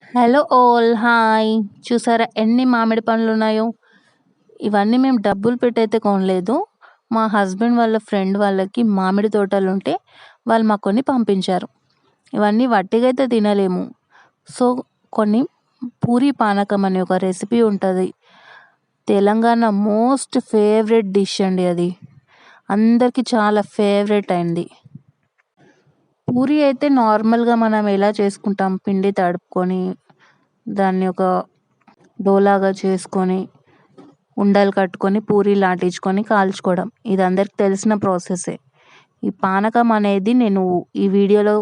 Hello all hi. చూసారా ఎన్ని మామిడి పండ్లున్నాయో? ఇవన్నీ మేము డబ్బులు పెట్టయితే కొనలేదు. మా హస్బెండ్ వాళ్ళ ఫ్రెండ్ వాళ్ళకి మామిడి తోటలుంటే వాళ్ళు మాకు కొన్ని పంపించారు. ఇవన్నీ వట్టిగా అయితే తినలేము. సో, కొన్ని పూరీ పానకం అనే ఒక రెసిపీ ఉంటది. తెలంగాణ మోస్ట్ ఫేవరెట్ డిష్ అండి అది. అందరికీ చాలా ఫేవరెట్ అయింది. పూరి అయితే నార్మల్‌గా మనం ఎలా చేసుకుంటాం, పిండి తడుపుకొని, దాన్ని ఒక డోలాగా చేసుకొని, ఉండలు కట్టుకొని, పూరీలు లాటించుకొని కాల్చుకోవడం. ఇది అందరికి తెలిసిన ప్రాసెసే. ఈ పానకం అనేది నేను ఈ వీడియోలో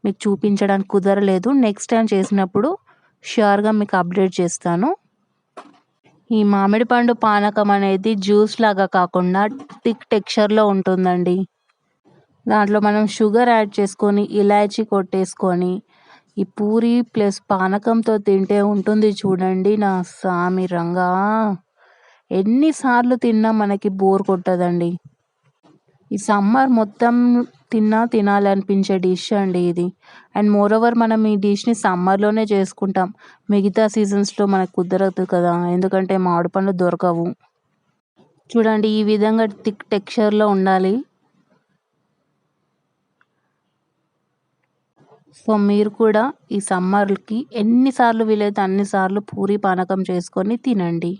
మీకు చూపించడానికి కుదరలేదు. నెక్స్ట్ టైమ్ చేసినప్పుడు ష్యూర్‌గా మీకు అప్డేట్ చేస్తాను. ఈ మామిడి పండు పానకం అనేది జ్యూస్ లాగా కాకుండా థిక్ టెక్స్చర్‌లో ఉంటుందండి. దాంట్లో మనం షుగర్ యాడ్ చేసుకొని, ఇలాచీ కొట్టేసుకొని, ఈ పూరి ప్లస్ పానకంతో తింటే ఉంటుంది చూడండి నా సామి రంగా! ఎన్ని సార్లు తిన్నా మనకి బోర్ కొట్టదండి. ఈ సమ్మర్ మొత్తం తినాలనిపించే డిష్ అండి ఇది. అండ్ మోరోవర్ మనం ఈ డిష్‌ని సమ్మర్‌లోనే చేసుకుంటాం. మిగతా సీజన్స్‌లో మనకు కుదరదు కదా! ఎందుకంటే మామిడి పండ్లు దొరకవు. చూడండి ఈ విధంగా థిక్ టెక్స్చర్‌లో ఉండాలి. సో, మీరు కూడా ఈ సమ్మర్‌కి ఎన్ని సార్లు వీలైతే అన్ని సార్లు పూరి పానకం చేసుకొని తినండి.